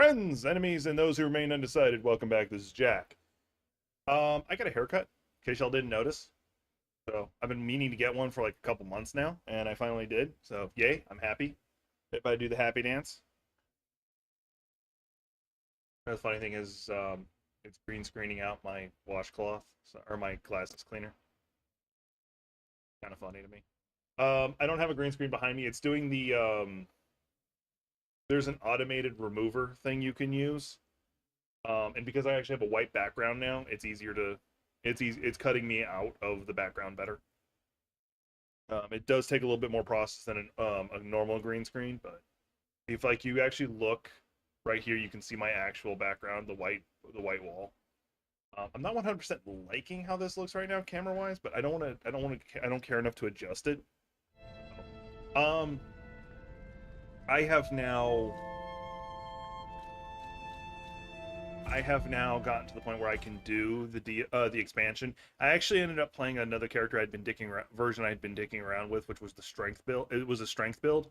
Friends, enemies, and those who remain undecided, welcome back. This is Jack. I got a haircut, in case y'all didn't notice. So I've been meaning to get one for like a couple months now, and I finally did. So yay, I'm happy. If I do the happy dance. The funny thing is, it's green screening out my washcloth, or my glasses cleaner. Kind of funny to me. I don't have a green screen behind me. It's doing the there's an automated remover thing you can use. And because I actually have a white background now, it's easier to, it's cutting me out of the background better. It does take a little bit more process than a normal green screen, but if like you actually look right here, you can see my actual background, the white wall. I'm not 100% liking how this looks right now, camera wise, but I don't care enough to adjust it. Um, I have now gotten to the point where I can do the expansion. I actually ended up playing another character I'd been dicking around with, which was the strength build. It was a strength build,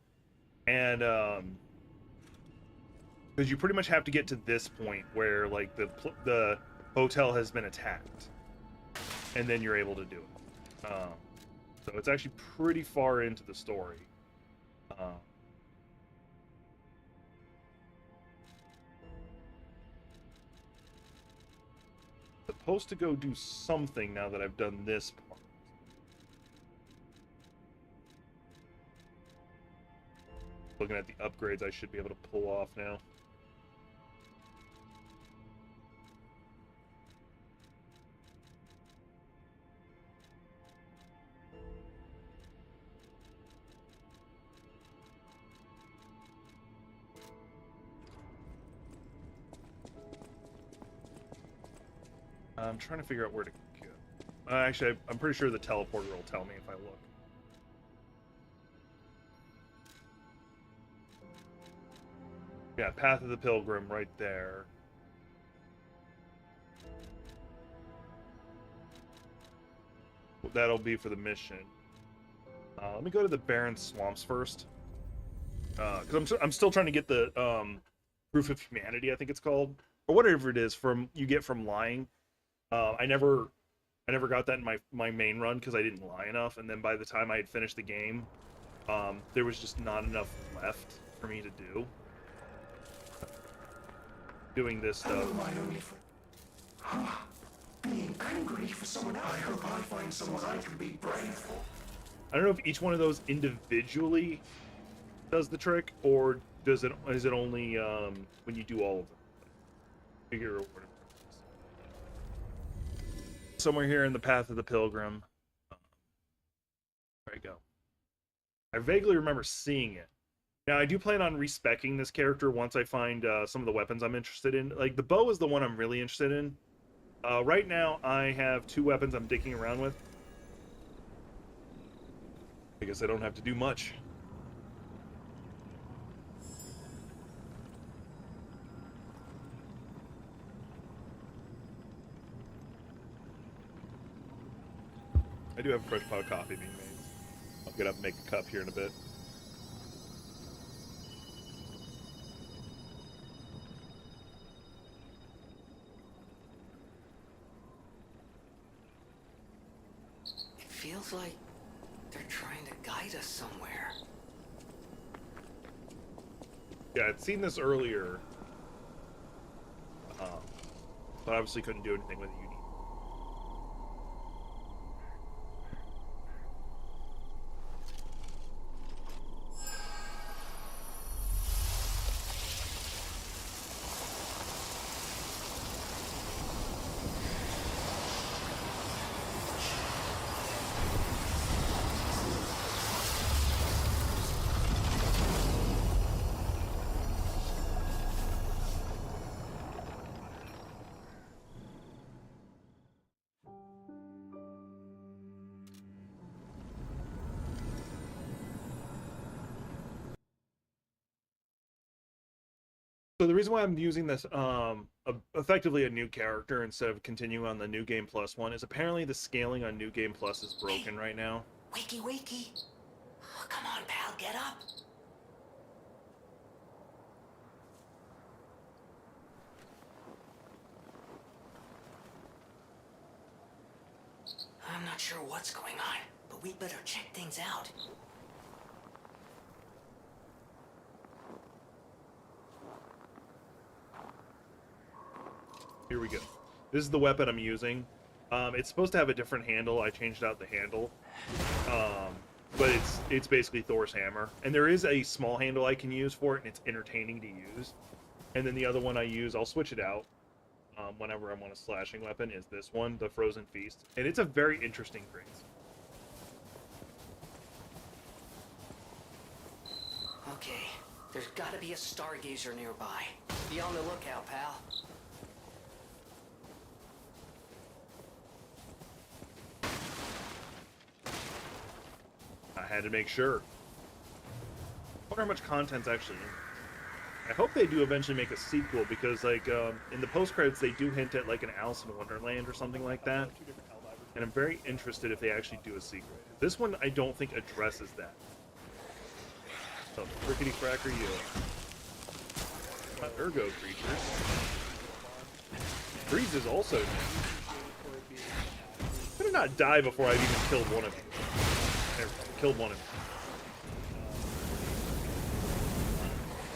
and because you pretty much have to get to this point where like the hotel has been attacked, and then you're able to do it. So it's actually pretty far into the story. Supposed to go do something now that I've done this part. Looking at the upgrades I should be able to pull off now. I'm trying to figure out where to go. Actually, I'm pretty sure the teleporter will tell me if I look. Yeah, Path of the Pilgrim right there. That'll be for the mission. Let me go to the Barren Swamps first. Because I'm still trying to get the Proof of Humanity, I think it's called. Or whatever it is from you get from lying. I never got that in my main run because I didn't lie enough, and then by the time I had finished the game, there was just not enough left for me to do. Doing this stuff. Hello, my only friend. Being angry for someone else. I hope I find someone I can be brave for. I don't know if each one of those individually does the trick, or is it only when you do all of them? Figure reward. Somewhere here in the Path of the Pilgrim. There I go. I vaguely remember seeing it. Now, I do plan on respecking this character once I find some of the weapons I'm interested in. Like, the bow is the one I'm really interested in. Right now, I have 2 weapons I'm dicking around with. I guess I don't have to do much. I do have a fresh pot of coffee being made. I'll get up and make a cup here in a bit. It feels like they're trying to guide us somewhere. Yeah, I'd seen this earlier. But obviously couldn't do anything with it. So the reason why I'm using this effectively a new character instead of continuing on the New Game Plus one is apparently the scaling on New Game Plus is broken right now. Wakey, wakey. Oh, come on, pal, get up. not sure what's going on, but we better check things out. Here we go. This is the weapon I'm using. It's supposed to have a different handle. I changed out the handle. But it's basically Thor's hammer. And there is a small handle I can use for it, and it's entertaining to use. And then the other one I use, I'll switch it out whenever I'm on a slashing weapon, is this one, the Frozen Feast. And it's a very interesting grace. Okay, there's gotta be a stargazer nearby. Be on the lookout, pal. I had to make sure. I wonder how much content's actually in there. I hope they do eventually make a sequel, because like in the post credits they do hint at like an Alice in Wonderland or something like that, and I'm very interested if they actually do a sequel. This one I don't think addresses that. So frickety cracker you. Ergo creatures. Freeze is also new. I'm gonna not die before I've even killed one of you. There we go. Killed one of you.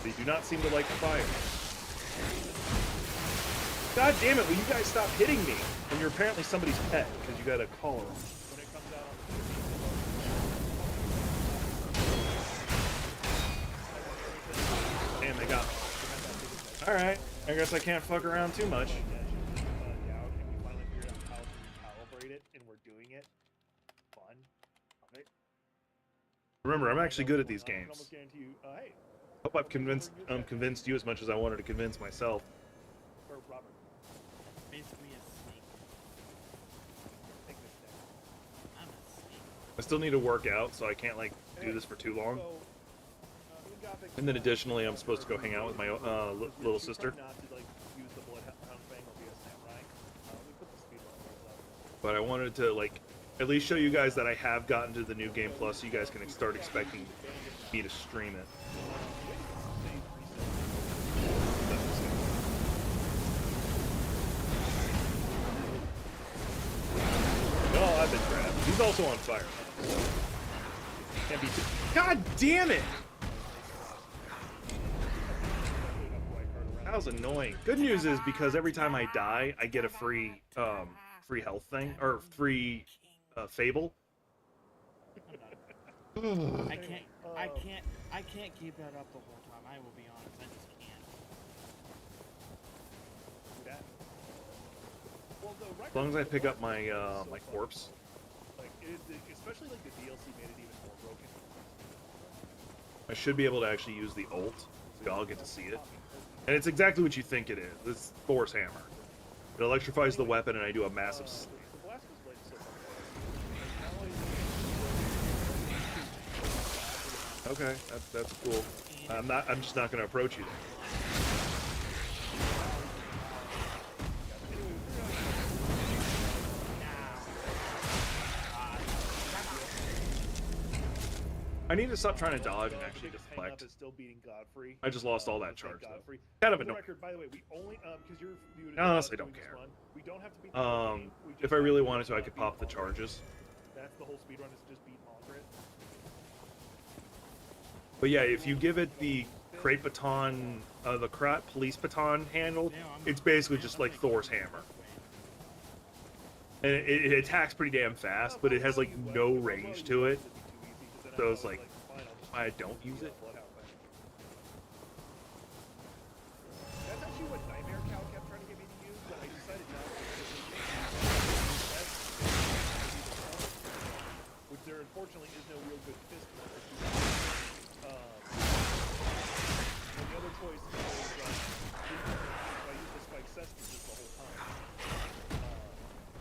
They do not seem to like the fire. God damn it, will you guys stop hitting me? And you're apparently somebody's pet, because you got a collar on. Damn, they got me. Alright, I guess I can't fuck around too much. Remember, I'm actually good at these games. Hope I've convinced you as much as I wanted to convince myself. Basically a snake. I'm a snake. I still need to work out, so I can't like do this for too long. And then additionally, I'm supposed to go hang out with my little sister. But I wanted to like at least show you guys that I have gotten to the new game plus, so you guys can start expecting me to stream it. Oh, I've been grabbed. He's also on fire. Can't be too... God damn it! That was annoying. Good news is because every time I die, I get a free health thing or free fable. I can't keep that up the whole time. I will be honest, I just can't. As long as I pick up my my corpse. Especially like the DLC made it even more broken. I should be able to actually use the ult, so y'all get to see it. And it's exactly what you think it is. It's Thor's hammer. It electrifies the weapon, and I do a massive. Okay, that's cool. I'm just not going to approach you. I need to stop trying to dodge and actually deflect. I just lost all that charge though. Kind of annoying. By the way, we only because you're viewed. Honestly, I don't care. We don't have to beat If I really wanted to, I could pop the charges. That's the whole speedrun, is just beat Margaret. But yeah, if you give it the crate baton, the police baton handle, it's basically just like Thor's hammer. And it attacks pretty damn fast, but it has like no range to it. So it's like, I don't use it. That's actually what Nightmare Cow kept trying to get me to use, but I decided not to. Which there unfortunately is no real good fist one. And the other choice is I use the spike cesspieces the whole time.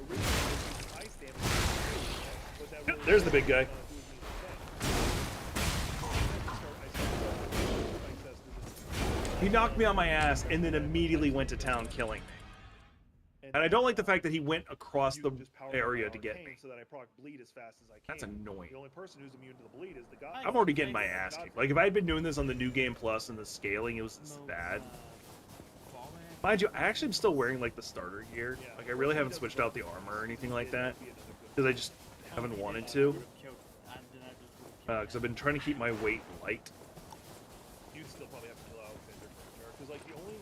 Originally I was using ice damage, but that really There's the big guy. He knocked me on my ass and then immediately went to town killing me. And I don't like the fact that he went across the area to get me. So that I proc bleed as fast as I can. That's annoying. The only person who's immune to the bleed is the god. I'm already getting my ass kicked. Like, if I had been doing this on the new game plus and the scaling, it was this bad. Mind you, I actually am still wearing, like, the starter gear. Like, I really haven't switched out the armor or anything like that. Because Haven't if you wanted did, to. I would've killed. Then I just would've killed Because I've been trying to keep my weight light. You'd still probably have to kill Alexander first, because like the only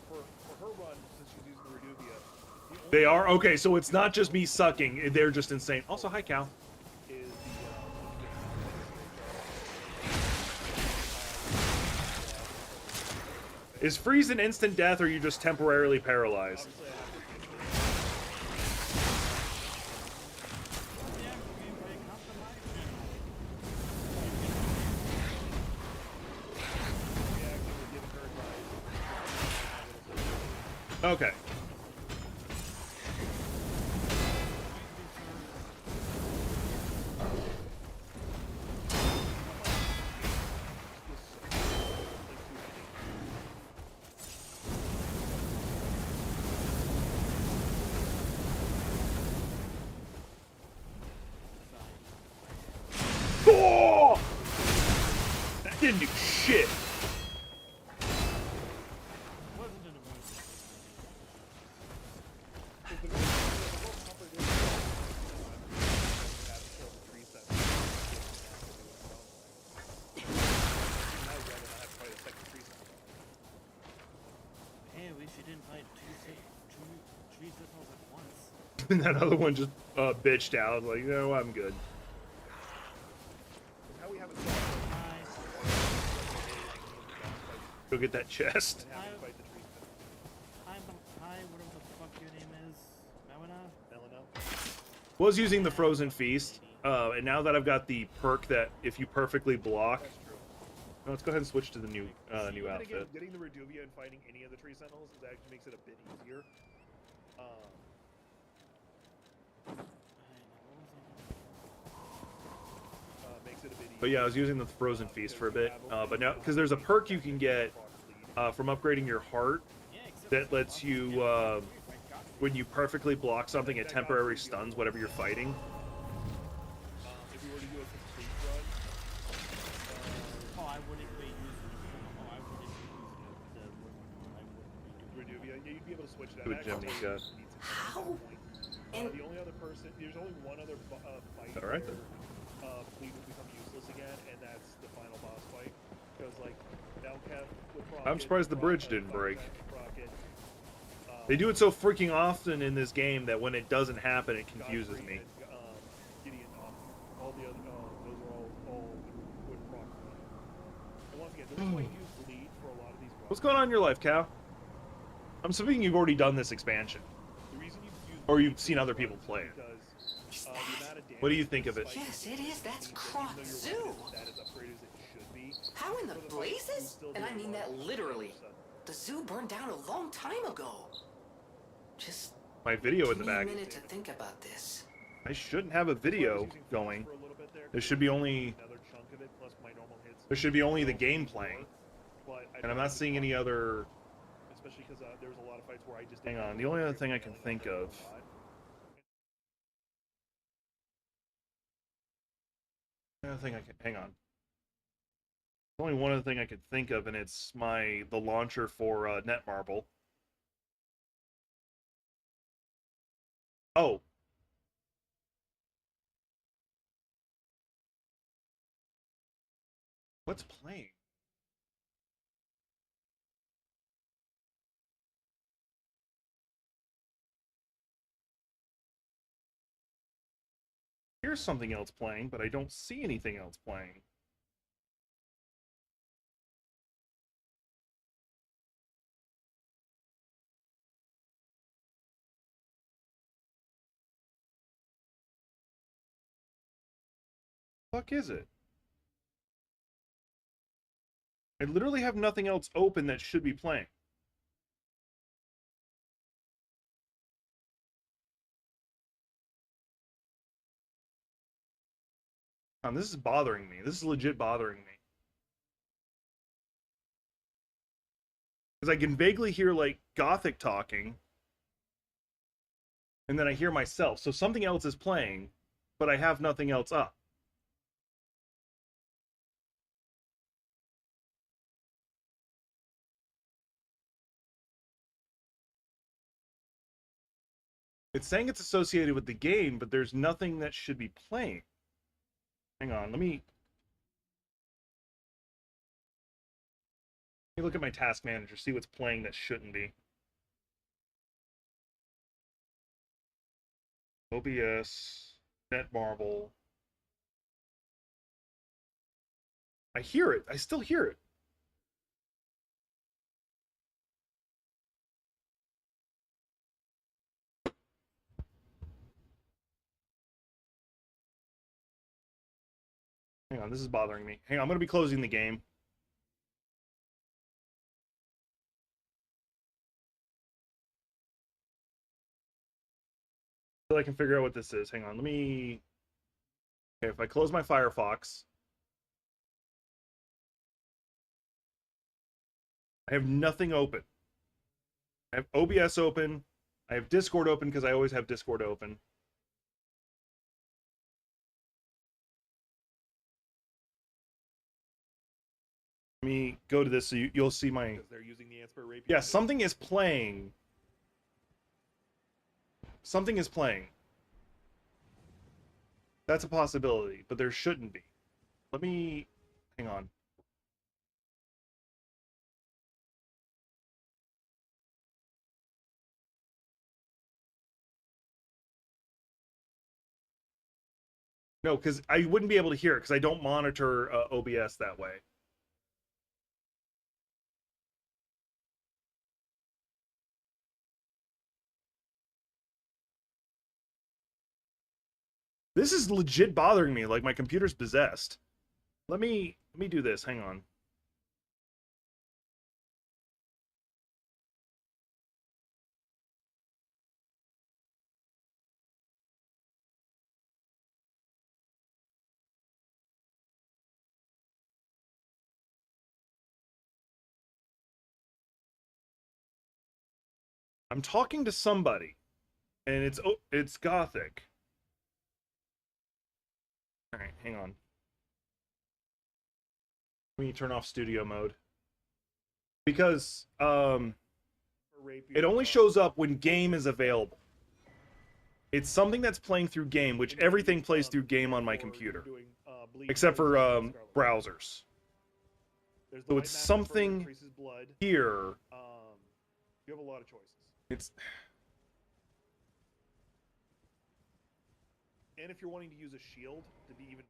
for her run, since she's using the Reduvia, the only They are okay, so it's not just me sucking; they're just insane. Also, hi Cal. is the Is freeze an instant death, or are you just temporarily paralyzed? obviously I have to Yeah, gameplay compromise. we actually were giving her advice. Okay. Oh! That didn't do shit. Wasn't an emergency. Hey, at least you didn't fight two tree sentinels at once. And that other one just bitched out. Like, no, I'm good. How we have it Hi. Go get that chest. and have to fight the tree Hi, whatever the fuck your name is. Melina? Melina. Was using the frozen feast, and now that I've got the perk that if you perfectly block, That's true. let's go ahead and switch to the new new But then outfit. again, getting the Reduvia and fighting any of the tree sentinels is actually makes it a bit easier. Makes it a bit easier. But yeah, I was using the frozen feast for a bit, but now because there's a perk you can get from upgrading your heart that lets you when you perfectly block something, it temporarily stuns whatever you're fighting. If we were to do a complete run, Oh, I wouldn't be using it. Oh, I wouldn't be using it. I wouldn't be doing Reduvia, yeah, you'd be able to switch it out. Do a Actually, gem cut. How? The only other person, there's only one other fight All right, where Fleet will become useless again, and that's the final boss fight. Because like Nelkev with Rocket, I'm surprised the bridge didn't break. Rocket, They do it so freaking often in this game that when it doesn't happen, it confuses me. Gideon, all the other, those are all would proc. And once again, this is why you use Bleed for a lot of these. What's going on in your life, Cal? I'm assuming you've already done this expansion, The reason you use or you've seen other people play it. because the amount of damage What do you think of it? Yes, it is. That's Croc even though Zoo. your weapon isn't that as upgraded as it should be. How in the for the fight, blazes? you still And do I a mean lot that of literally. damage. The zoo burned down a long time ago. Just My video in give the me a back. minute to think about this. I shouldn't have a video going. There should be only Another chunk of it plus my normal hits. there should be only the game playing, But and I'm not seeing any other. especially because there was a lot of fights where I just Hang on, the only other thing I can think of. The other thing I can hang on. There's only one other thing I could think of, and it's the launcher for Netmarble. Oh. What's playing? Here's something else playing, but I don't see anything else playing. Fuck is it? I literally have nothing else open that should be playing. This is bothering me. This is legit bothering me. Because I can vaguely hear, like, Gothic talking. And then I hear myself. So something else is playing, but I have nothing else up. It's saying it's associated with the game, but there's nothing that should be playing. Hang on, let me look at my task manager, see what's playing that shouldn't be. OBS, Netmarble. I hear it. I still hear it. Hang on, this is bothering me. Hang on, I'm going to be closing the game. So I can figure out what this is. Hang on, let me... Okay, if I close my Firefox... I have nothing open. I have OBS open. I have Discord open because I always have Discord open. Let me go to this so you'll see my... Because they're using the Ansper API. Yeah, something is playing. Something is playing. That's a possibility, but there shouldn't be. Let me... Hang on. No, because I wouldn't be able to hear it because I don't monitor OBS that way. This is legit bothering me. Like my computer's possessed. Let me do this. Hang on. I'm talking to somebody, and it's Gothic. All right, hang on. Let me turn off studio mode because it only shows up when game is available. It's something that's playing through game, which everything plays through game on my computer, except for browsers. So it's something here. You have a lot of choices. It's And if you're wanting to use a shield to be even...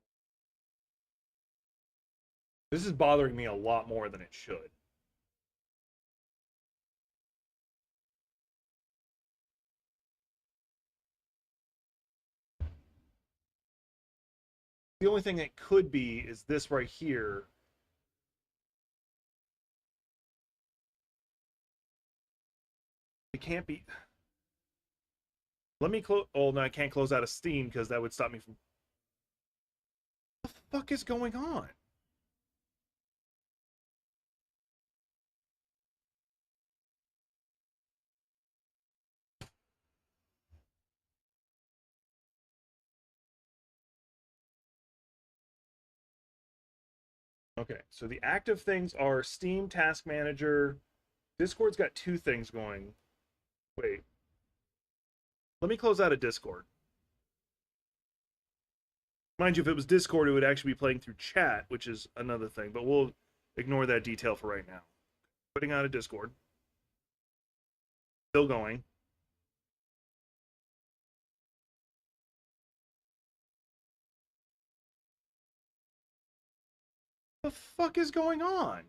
This is bothering me a lot more than it should. The only thing it could be is this right here. It can't be. Let me close. Oh, no, I can't close out of Steam because that would stop me from. What the fuck is going on? Okay, so the active things are Steam Task Manager. Discord's got two things going. Wait. Let me close out of Discord. Mind you, if it was Discord, it would actually be playing through chat, which is another thing, but we'll ignore that detail for right now. Putting out of Discord. Still going. What the fuck is going on?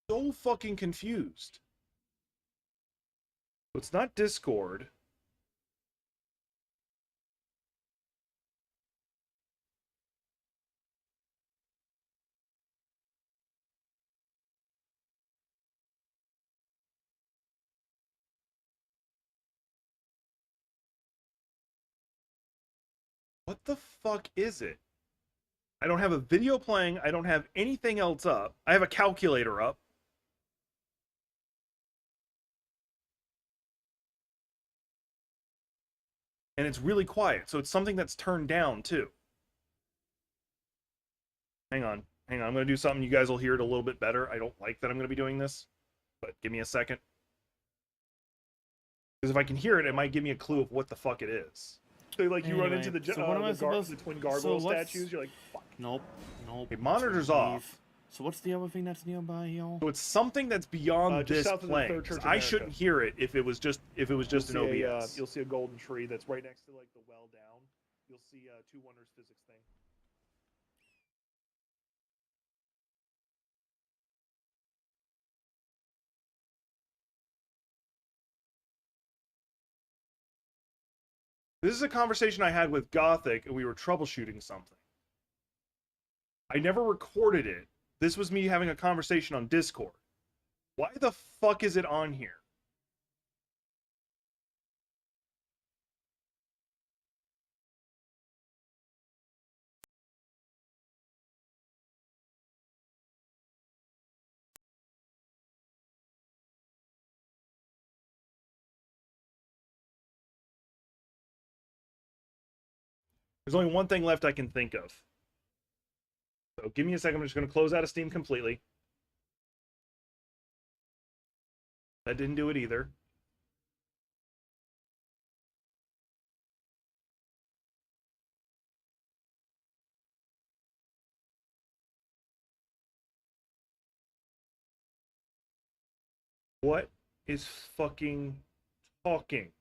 So fucking confused. It's not Discord. What the fuck is it? I don't have a video playing. I don't have anything else up. I have a calculator up. And it's really quiet. So it's something that's turned down too. Hang on. Hang on, I'm going to do something. You guys will hear it a little bit better. I don't like that I'm going to be doing this, but give me a second. Because if I can hear it, it might give me a clue of what the fuck it is. So like you run Anyway, into the so what am I the supposed- twin so gargoyle what's- statues. You're like, fuck. Nope. Okay, monitor's off. So what's the other thing that's nearby, y'all? So it's something that's beyond Just this south of the plane. Third Church of I America. shouldn't hear it if it was just an OBS. You'll see a golden tree that's right next to like the well down. You'll see two wonders physics thing. This is a conversation I had with Gothic, and we were troubleshooting something. I never recorded it. This was me having a conversation on Discord. Why the fuck is it on here? There's only one thing left I can think of. So give me a second. I'm just going to close out of Steam completely. That didn't do it either. What is fucking talking?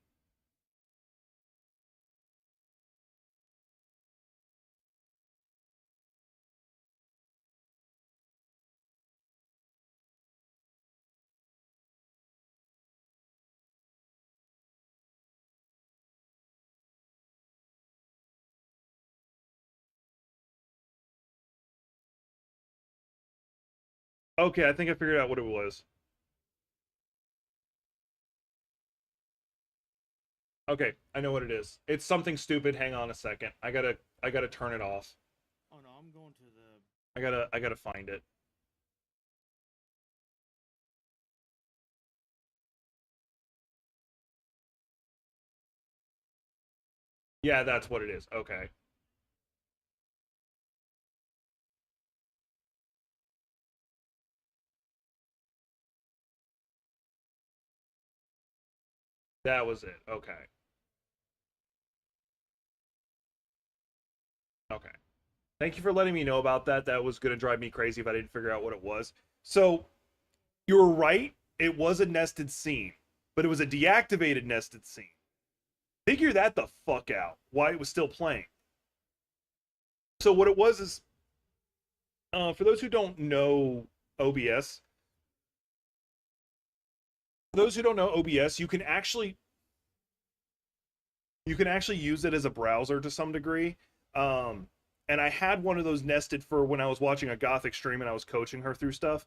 Okay, I think I figured out what it was. Okay, I know what it is. It's something stupid. Hang on a second. I gotta turn it off. Oh no, I'm going to the. I gotta find it. Yeah, that's what it is. Okay. That was it. Okay. Okay. Thank you for letting me know about that. That was going to drive me crazy if I didn't figure out what it was. So, you were right. It was a nested scene, but it was a deactivated nested scene. Figure that the fuck out. Why it was still playing. So, what it was is, for those who don't know OBS, you can actually use it as a browser to some degree. And I had one of those nested for when I was watching a Gothic stream and I was coaching her through stuff.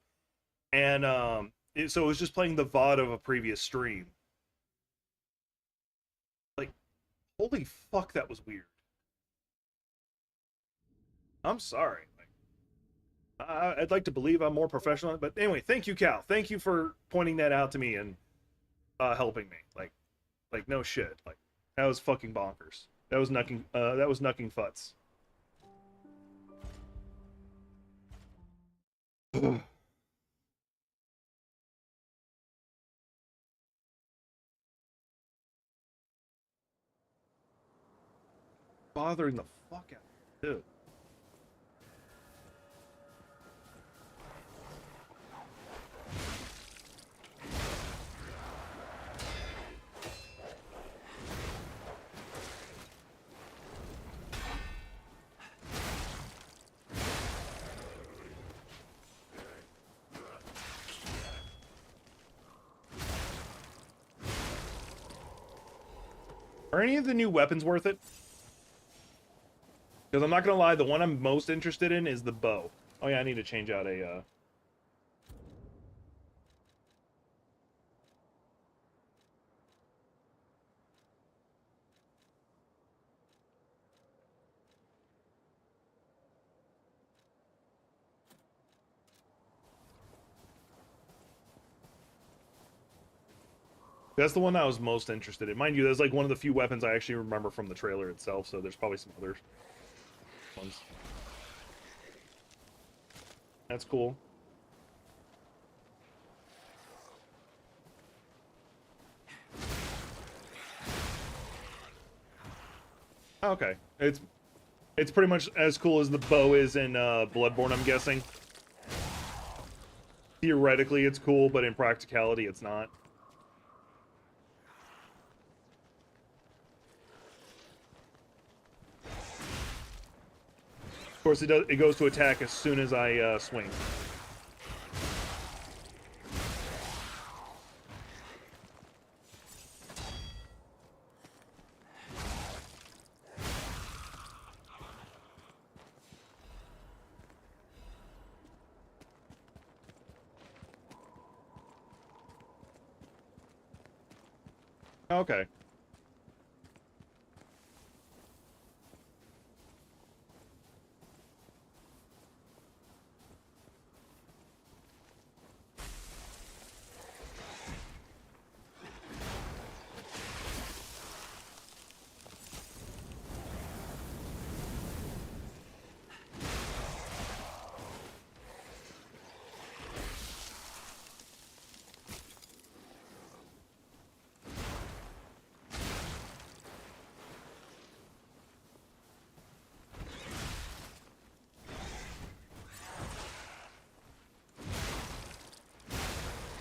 And so it was just playing the VOD of a previous stream. Like, holy fuck, that was weird. I'm sorry. I'd like to believe I'm more professional, but anyway, thank you, Cal. Thank you for pointing that out to me and helping me. Like no shit. Like that was fucking bonkers. That was knucking. That was knucking futz. Bothering the fuck out of me, too. Are any of the new weapons worth it? Because I'm not gonna lie, the one I'm most interested in is the bow. Oh yeah, I need to change out a That's the one that I was most interested in. Mind you, that's like one of the few weapons I actually remember from the trailer itself, so there's probably some other ones. That's cool. Okay. It's pretty much as cool as the bow is in Bloodborne, I'm guessing. Theoretically, it's cool, but in practicality, it's not. Of course, it goes to attack as soon as I swing. Okay.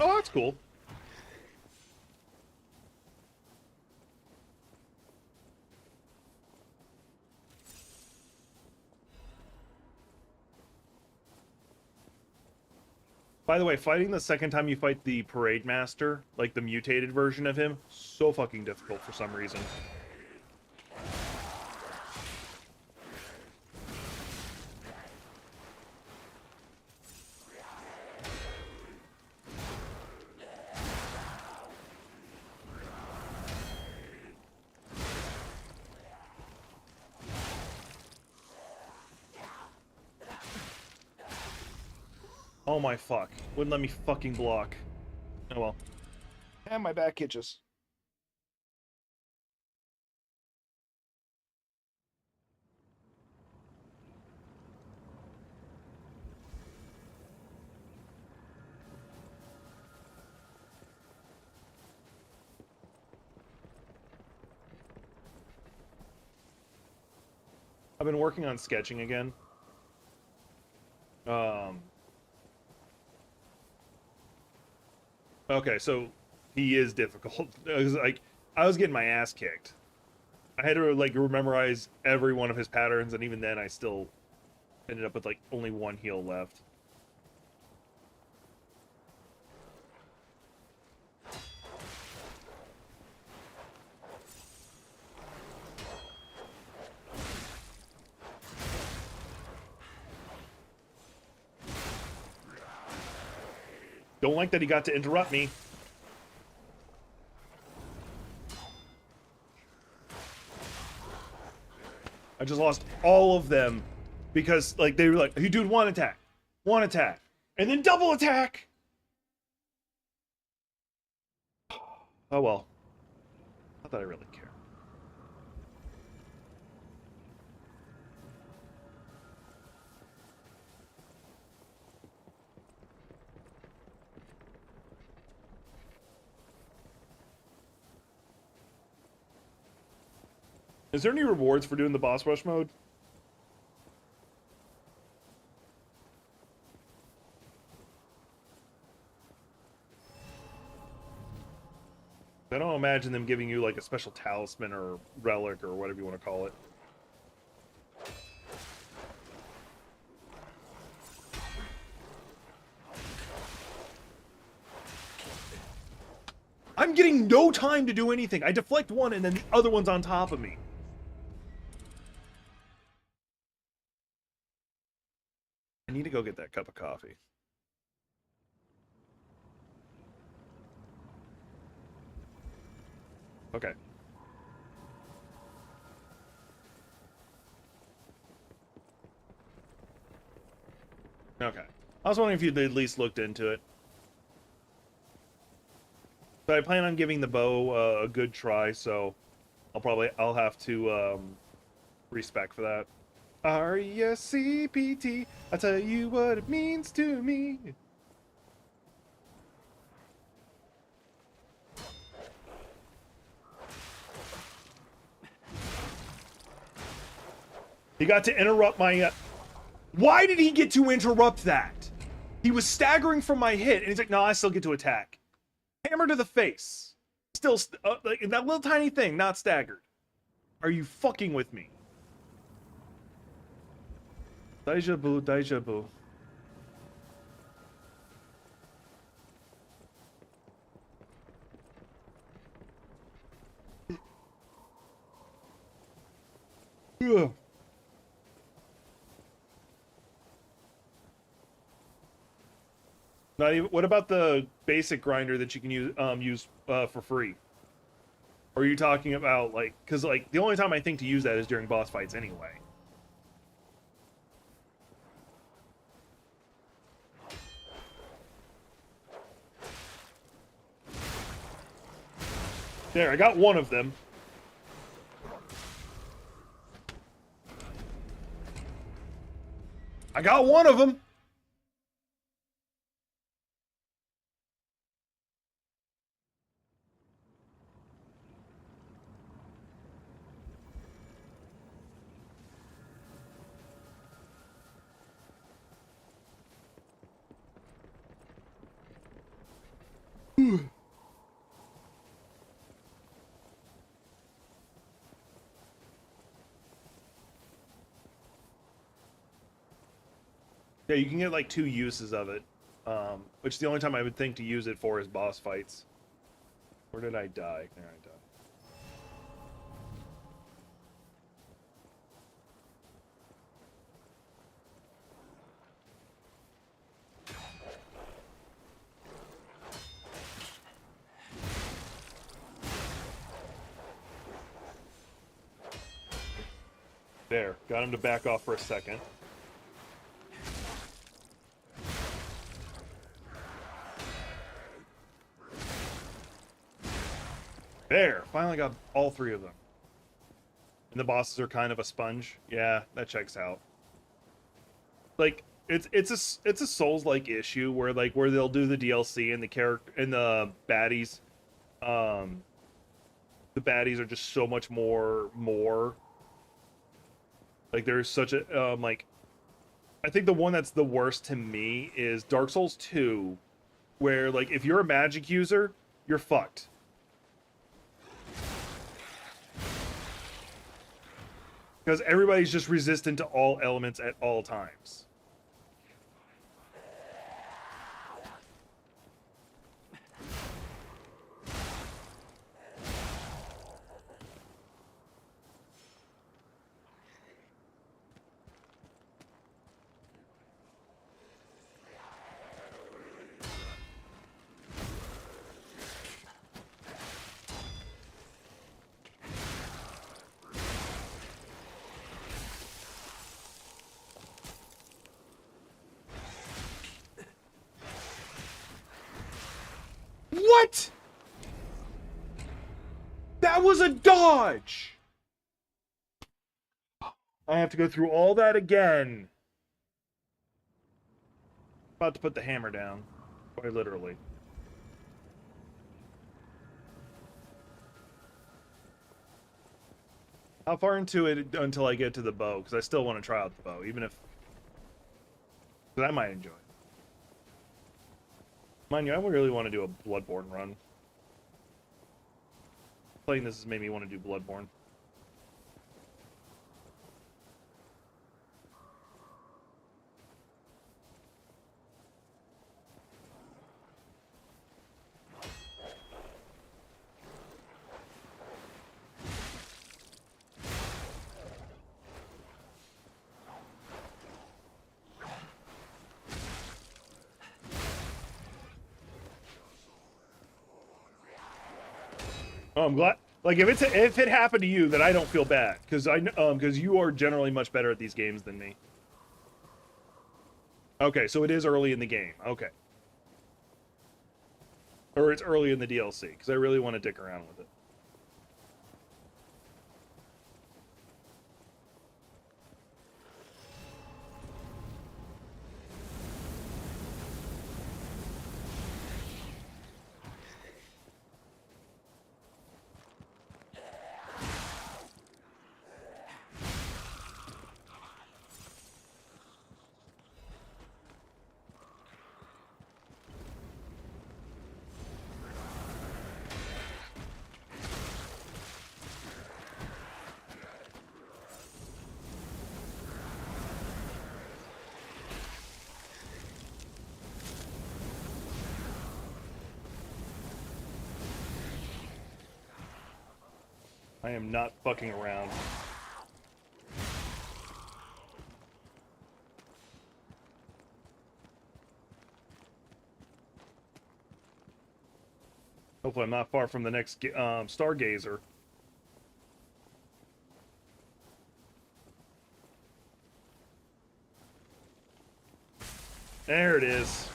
Oh, that's cool. By the way, fighting the second time you fight the Parade Master, like the mutated version of him, so fucking difficult for some reason. Oh my fuck. Wouldn't let me fucking block. Oh well. And my back itches. I've been working on sketching again. Um, okay, so he is difficult. Like I was getting my ass kicked. I had to like memorize every one of his patterns, and even then, I still ended up with like only one heal left. Don't like that he got to interrupt me. I just lost all of them because like they were like, "Hey, dude, one attack, and then double attack." Oh well. Not that I really care. Is there any rewards for doing the boss rush mode? I don't imagine them giving you like a special talisman or relic or whatever you want to call it. I'm getting no time to do anything. I deflect one and then the other one's on top of me. I need to go get that cup of coffee. Okay. Okay. I was wondering if you'd at least looked into it. But I plan on giving the bow a good try, so I'll have to respec for that. RESCPT. I'll tell you what it means to me. He got to interrupt my... Why did he get to interrupt that? He was staggering from my hit, and he's like, no, I still get to attack. Hammer to the face. Still, like, that little tiny thing, not staggered. Are you fucking with me? Deja vu, deja vu. Ugh. Not even. What about the basic grinder that you can use for free? Or are you talking about like, because like the only time I think to use that is during boss fights anyway. There, I got one of them. I got one of them. Yeah, you can get like 2 uses of it, which the only time I would think to use it for is boss fights. Where did I die? There I died. There, got him to back off for a second. There, finally got all 3 of them. And the bosses are kind of a sponge. Yeah, that checks out. Like it's a Souls-like issue where they'll do the DLC and the character and the baddies are just so much more like there's such a like I think the one that's the worst to me is Dark Souls 2, where like if you're a magic user, you're fucked. Because everybody's just resistant to all elements at all times. What? That was a dodge! I have to go through all that again. About to put the hammer down. Quite literally. How far into it until I get to the bow? Because I still want to try out the bow, even if... Because I might enjoy it. Mind you, I really want to do a Bloodborne run. Playing this has made me want to do Bloodborne. Oh, I'm glad. Like if it happened to you, then I don't feel bad because you are generally much better at these games than me. Okay, so it is early in the game. Okay, or it's early in the DLC because I really want to dick around with it. I am not fucking around. Hopefully I'm not far from the next Stargazer. There it is.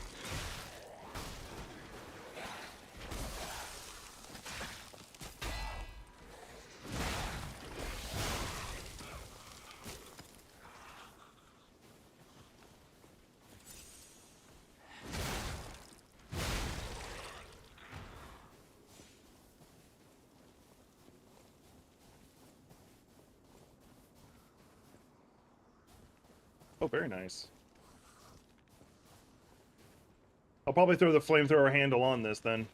Oh, very nice. I'll probably throw the flamethrower handle on this then.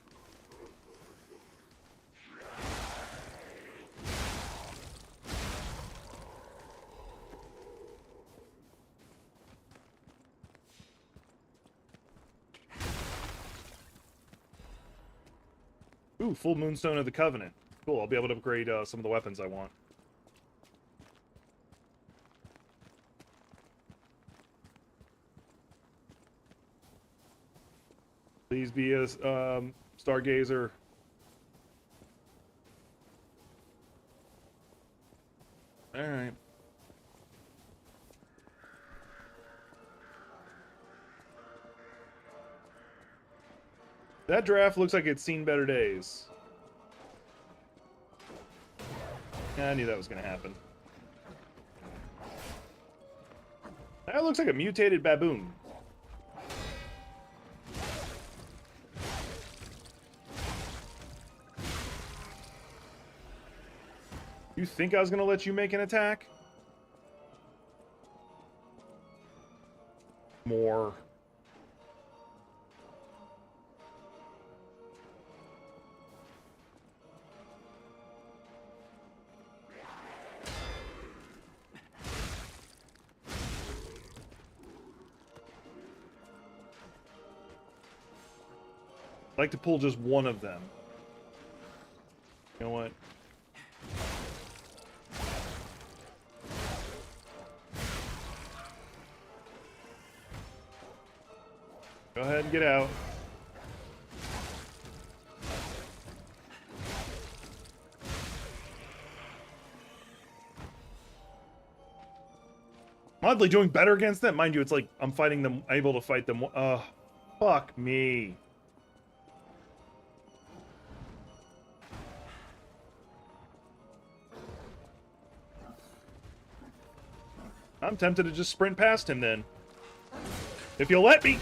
Ooh, full moonstone of the Covenant. Cool, I'll be able to upgrade some of the weapons I want. Please be a Stargazer. Alright. That draft looks like it's seen better days. Yeah, I knew that was going to happen. That looks like a mutated baboon. You think I was going to let you make an attack? More. I'd like to pull just one of them. You know what? Go ahead and get out. I'm oddly doing better against them. Mind you, it's like I'm fighting them, able to fight them. Fuck me. I'm tempted to just sprint past him then. If you'll let me.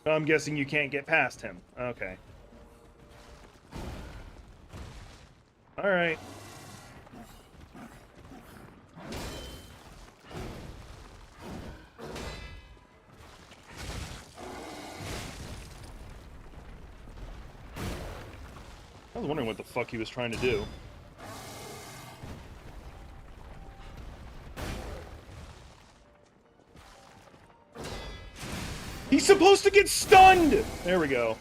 I'm guessing you can't get past him. Okay. Alright. I was wondering what the fuck he was trying to do. He's supposed to get stunned! There we go.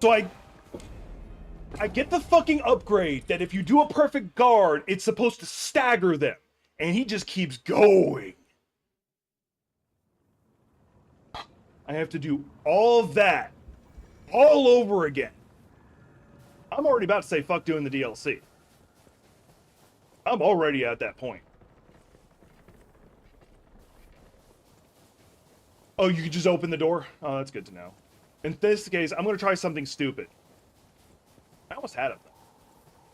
So I get the fucking upgrade that if you do a perfect guard, it's supposed to stagger them. And he just keeps going. I have to do all of that all over again. I'm already about to say fuck doing the DLC. I'm already at that point. Oh, you could just open the door? Oh, that's good to know. In this case, I'm going to try something stupid. I almost had him, though.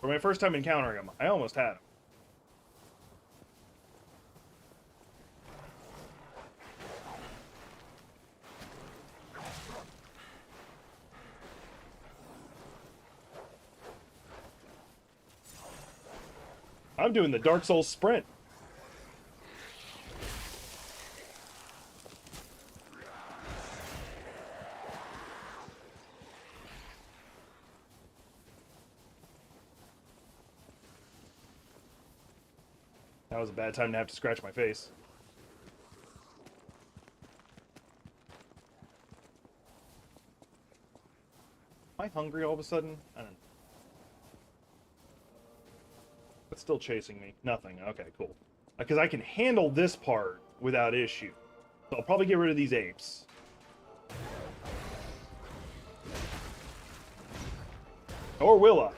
For my first time encountering him, I almost had him. I'm doing the Dark Souls sprint. That was a bad time to have to scratch my face. Am I hungry all of a sudden? I don't know. It's still chasing me. Nothing. Okay, cool. Because I can handle this part without issue. So I'll probably get rid of these apes. Or will I?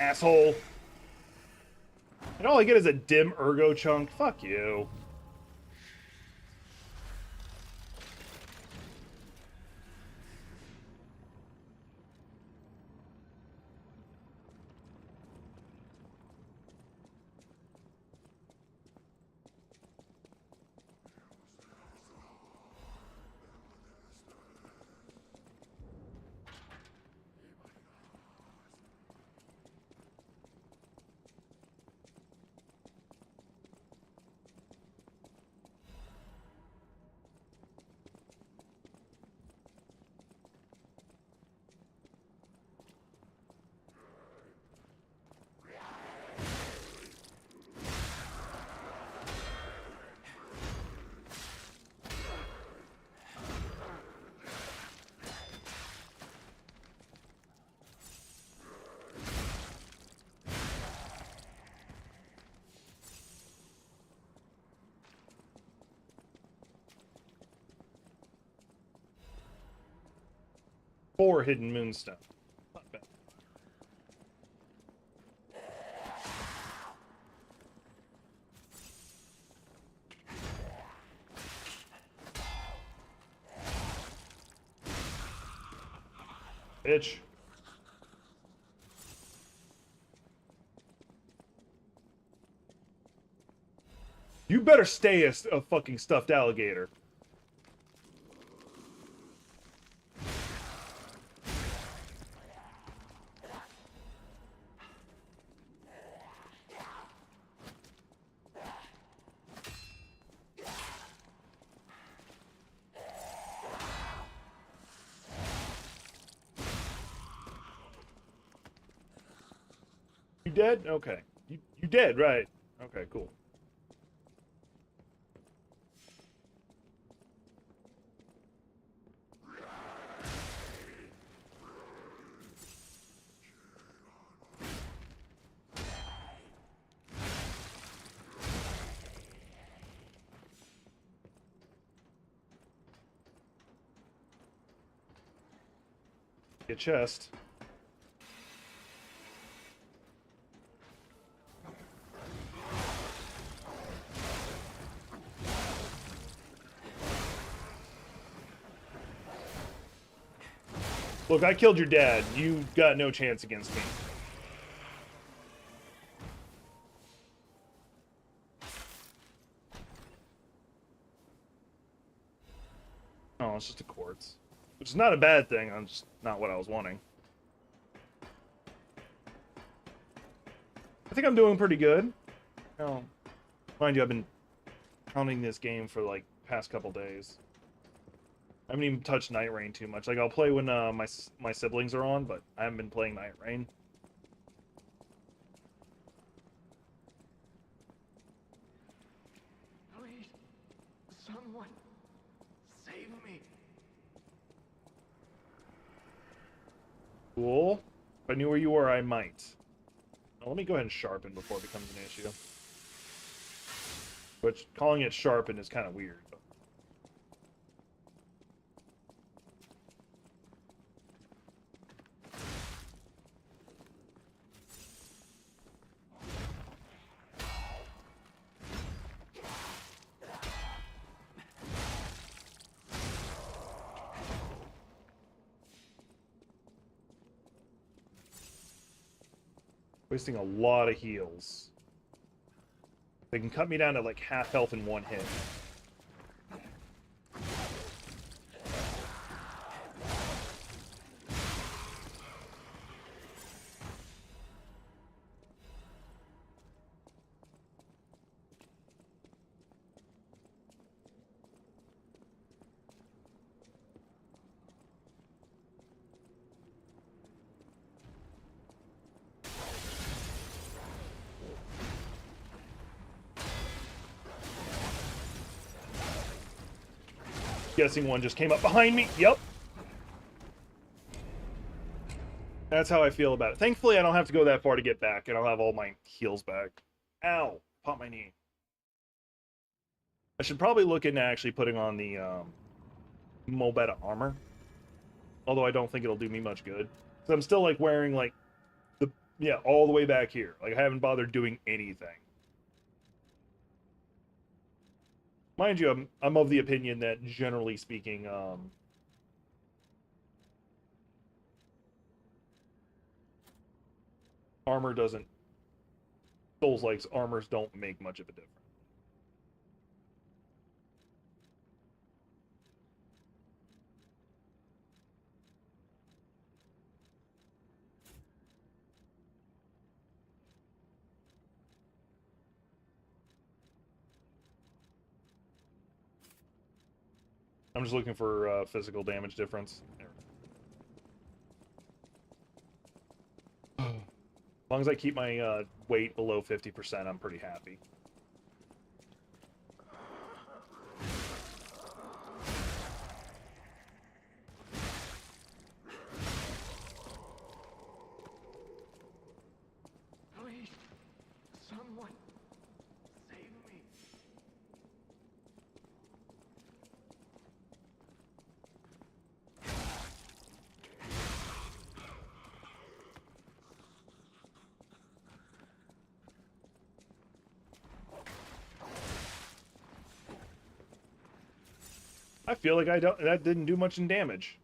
Asshole. And all I get is a dim ergo chunk. Fuck you. Four hidden moonstone. Not bad. Bitch. You better stay a fucking stuffed alligator. You dead? Okay. You dead, right? Okay, cool. Get chest. Look, I killed your dad. You got no chance against me. Oh, it's just a quartz. Which is not a bad thing. I'm just not what I was wanting. I think I'm doing pretty good. Oh, mind you, I've been counting this game for like past couple days. I haven't even touched Night Rain too much. Like I'll play when my siblings are on, but I haven't been playing Night Rain. Please, someone, save me. Cool. If I knew where you were, I might. Now, let me go ahead and sharpen before it becomes an issue. Which, calling it sharpen is kind of weird. Wasting a lot of heals. They can cut me down to like half health in one hit. Guessing one just came up behind me. Yep. That's how I feel about it. Thankfully, I don't have to go that far to get back, and I'll have all my heals back. Ow. Pop my knee. I should probably look into actually putting on the Mobetta armor. Although I don't think it'll do me much good. So I'm still like wearing like yeah, all the way back here. Like I haven't bothered doing anything. Mind you, I'm of the opinion that generally speaking, armor doesn't. Souls-like armors don't make much of a difference. I'm just looking for physical damage difference. There. As long as I keep my weight below 50%, I'm pretty happy. Please, someone, save me. I feel like that didn't do much in damage.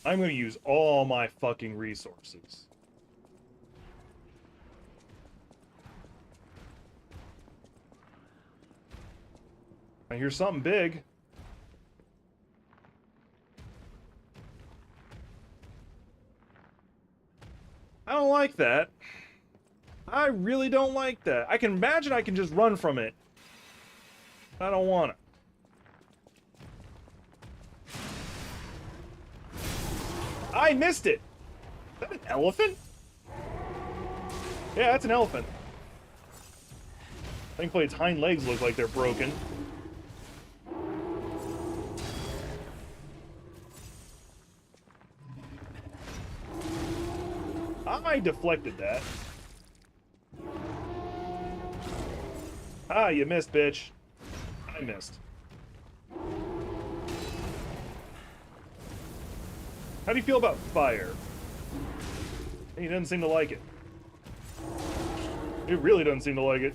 I'm going to use all my fucking resources. I hear something big. I don't like that. I really don't like that. I can imagine I can just run from it. I don't want it. I missed it! Is that an elephant? Yeah, that's an elephant. Thankfully, its hind legs look like they're broken. I deflected that. Ah, you missed, bitch. I missed. How do you feel about fire? He doesn't seem to like it. He really doesn't seem to like it.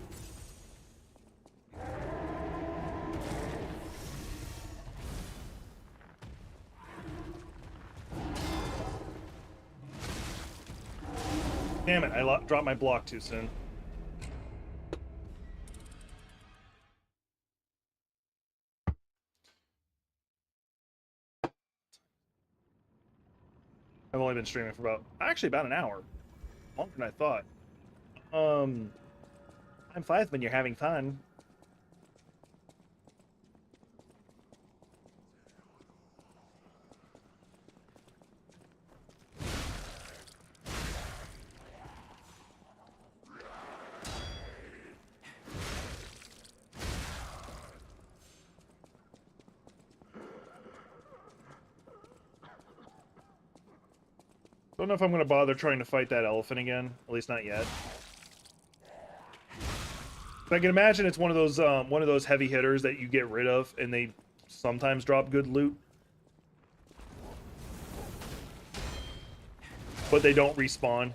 Damn it, I dropped my block too soon. I've only been streaming for about an hour. Longer than I thought. I'm fine when you're having fun. Don't know if I'm going to bother trying to fight that elephant again. At least not yet. But I can imagine it's one of those heavy hitters that you get rid of, and they sometimes drop good loot. But they don't respawn.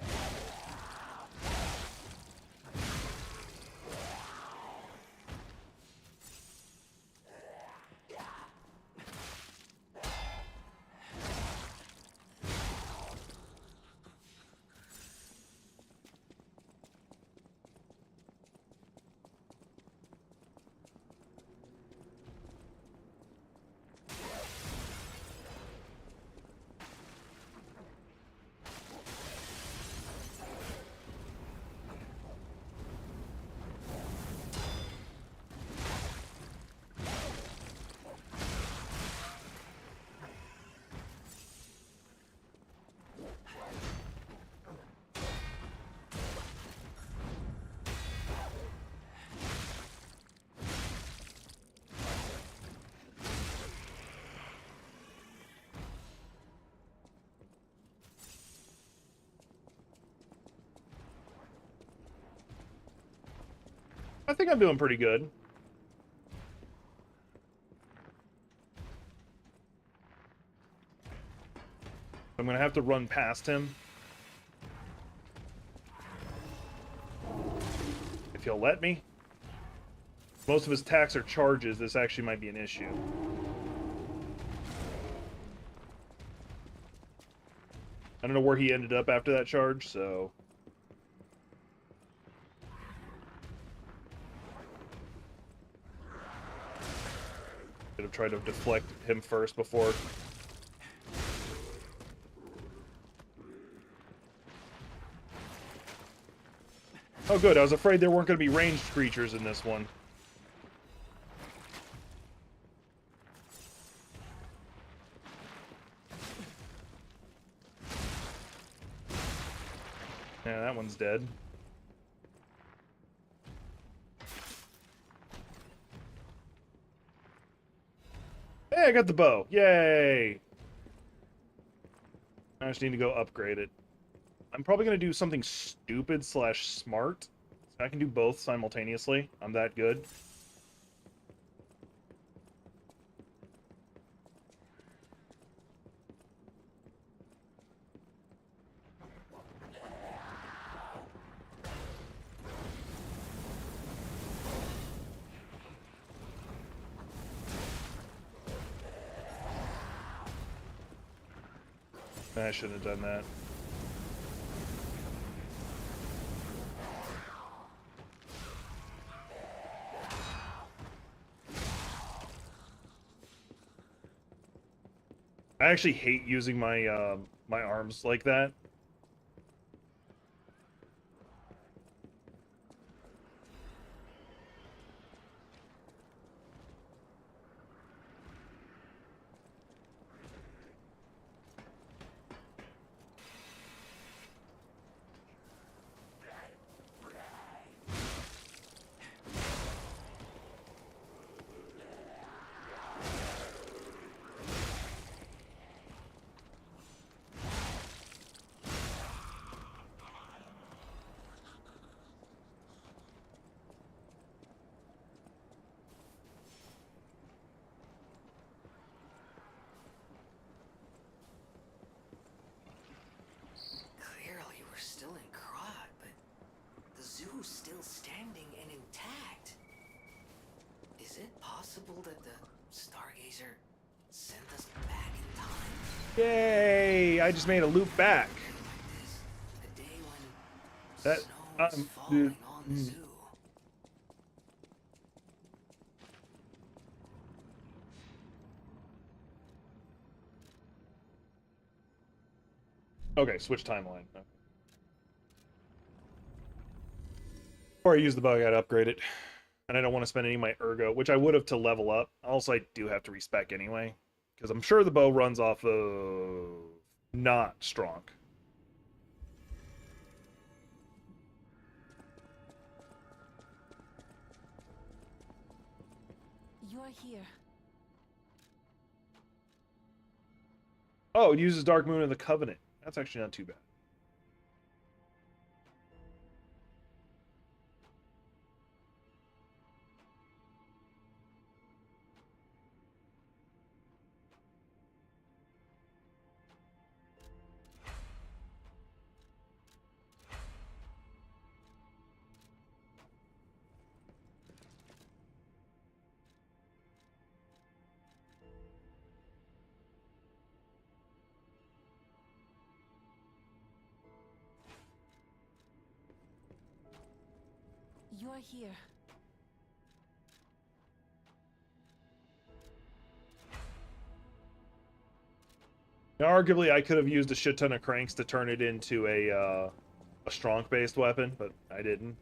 I think I'm doing pretty good. I'm gonna have to run past him. If he'll let me. Most of his attacks are charges. This actually might be an issue. I don't know where he ended up after that charge, so... Should have tried to deflect him first before... Oh good, I was afraid there weren't going to be ranged creatures in this one. Yeah, that one's dead. Hey, I got the bow. Yay! I just need to go upgrade it. I'm probably going to do something stupid / smart. I can do both simultaneously. I'm that good. I shouldn't have done that. I actually hate using my my arms like that. Clearly, we're still in Krot, but the zoo's still standing and intact. Is it possible that the Stargazer sent us back in time? Yay! I just made a loop back. Like this, a day when That snow was dude, falling on the zoo. okay, switch timeline. Okay. Before I use the bug, I'd upgrade it. And I don't want to spend any of my ergo, which I would have to level up. Also, I do have to respec anyway. Because I'm sure the bow runs off of not strong. You are here. Oh, it uses Dark Moon of the Covenant. That's actually not too bad. You are here. Now, arguably, I could have used a shit ton of cranks to turn it into a strong-based weapon, but I didn't.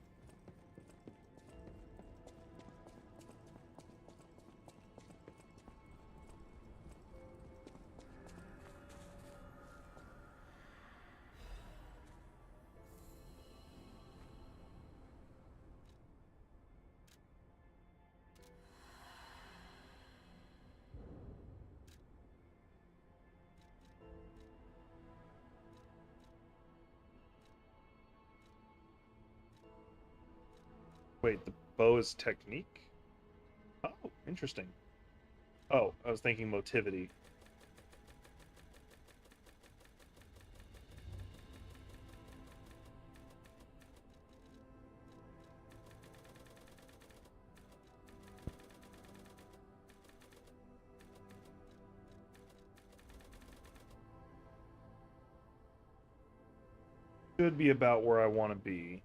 Wait, the bow is technique? Oh, interesting. Oh, I was thinking motivity. Should be about where I want to be.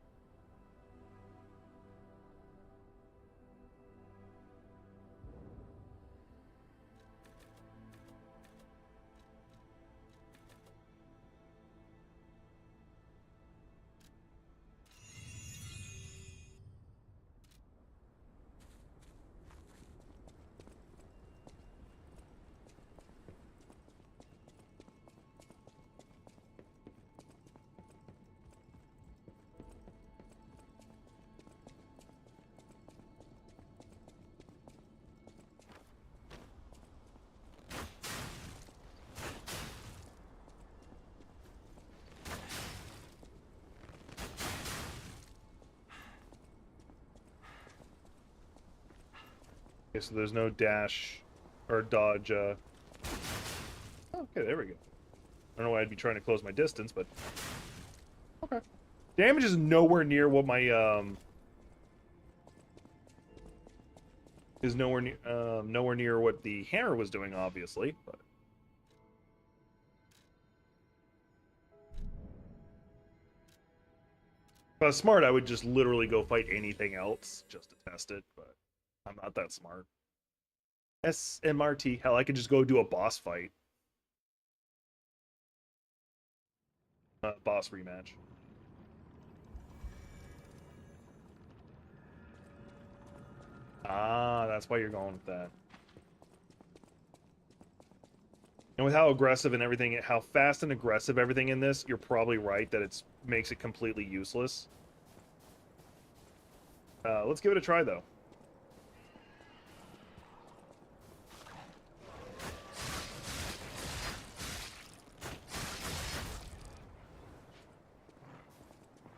Okay, so there's no dash or dodge. Okay, there we go. I don't know why I'd be trying to close my distance, but okay. Damage is nowhere near what my is nowhere near what the hammer was doing, obviously. But If I was smart, I would just literally go fight anything else just to test it, but I'm not that smart. SMRT. Hell, I could just go do a boss fight. Boss rematch. Ah, that's why you're going with that. And with how aggressive and everything, how fast and aggressive everything in this, you're probably right that it makes it completely useless. Let's give it a try, though.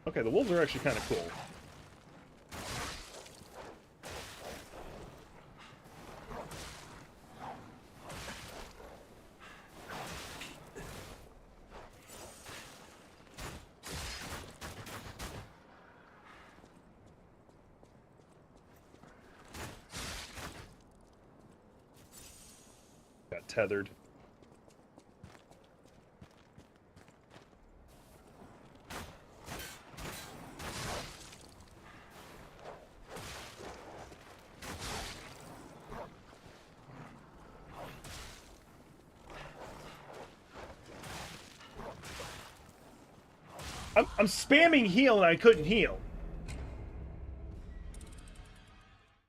Okay, the wolves are actually kind of cool. Got tethered. I'm spamming heal and I couldn't heal.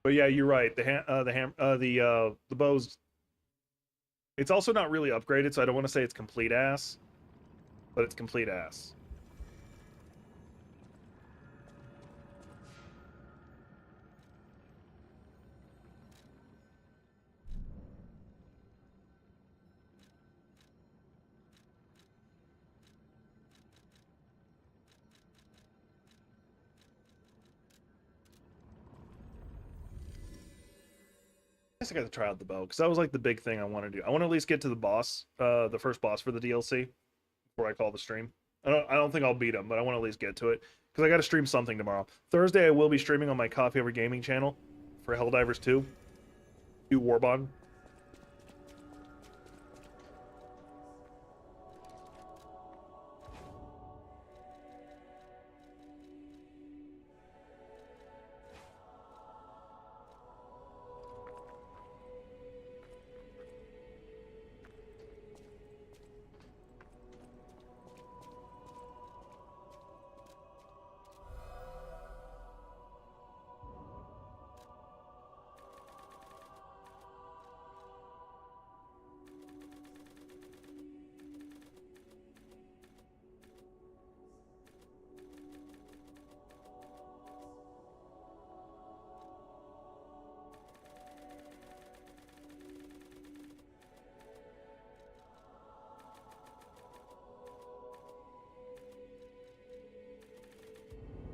But yeah, you're right. The bow's. It's also not really upgraded, so I don't want to say it's complete ass, but it's complete ass. I guess I got to try out the bow because that was like the big thing I want to do. I want to at least get to the boss, the first boss for the DLC before I call the stream. I don't think I'll beat him, but I want to at least get to it because I got to stream something tomorrow. Thursday, I will be streaming on my Coffee Over Gaming channel for Helldivers 2, do Warbond.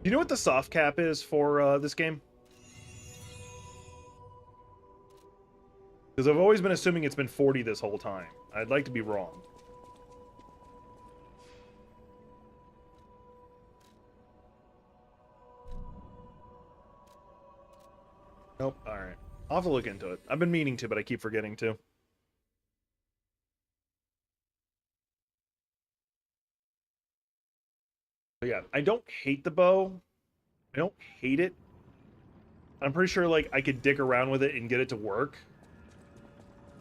You know what the soft cap is for this game? Because I've always been assuming it's been 40 this whole time. I'd like to be wrong. Nope. All right. I'll have to look into it. I've been meaning to, but I keep forgetting to. But yeah, I don't hate the bow. I don't hate it. I'm pretty sure like I could dick around with it and get it to work.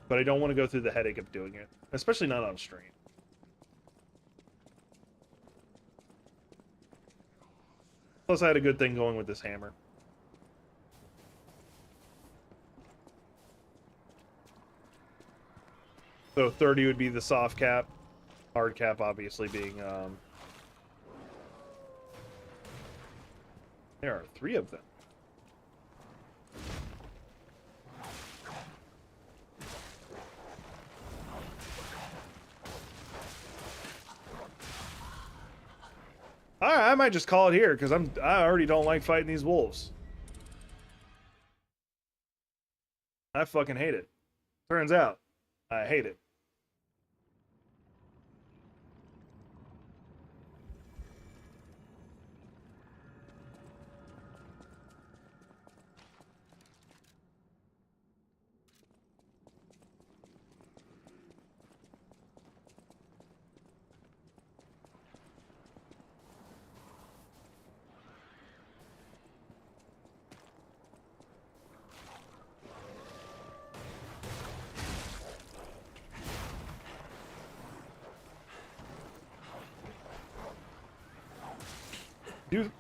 But I don't want to go through the headache of doing it, especially not on stream. Plus, I had a good thing going with this hammer. So 30 would be the soft cap. Hard cap, obviously, being... There are 3 of them. I might just call it here, because I already don't like fighting these wolves. I fucking hate it. Turns out, I hate it. Do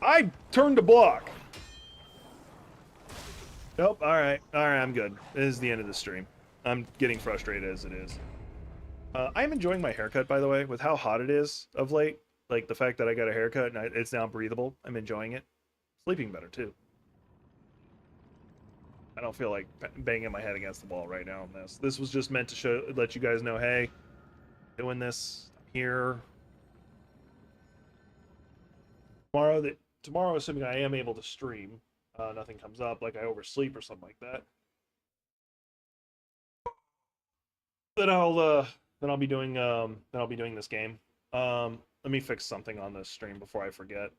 I turned to block. Nope. All right. I'm good. This is the end of the stream. I'm getting frustrated as it is. I'm enjoying my haircut, by the way, with how hot it is of late. Like the fact that I got a haircut and it's now breathable. I'm enjoying it. Sleeping better too. I don't feel like banging my head against the wall right now on this. This was just meant to let you guys know, hey, doing this here. Tomorrow, assuming I am able to stream, nothing comes up, like I oversleep or something like that. Then I'll be doing this game. Let me fix something on this stream before I forget.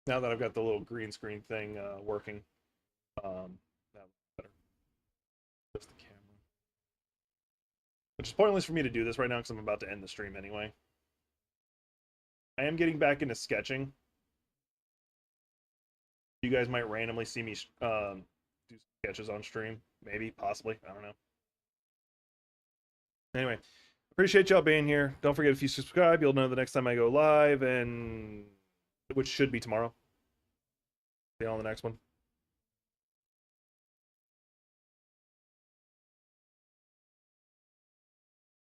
Now that I've got the little green screen thing working, that's better. Just the camera. Which is pointless for me to do this right now because I'm about to end the stream anyway. I am getting back into sketching. You guys might randomly see me do sketches on stream. Maybe, possibly. I don't know. Anyway, appreciate y'all being here. Don't forget, if you subscribe, you'll know the next time I go live, and which should be tomorrow. See you on the next one.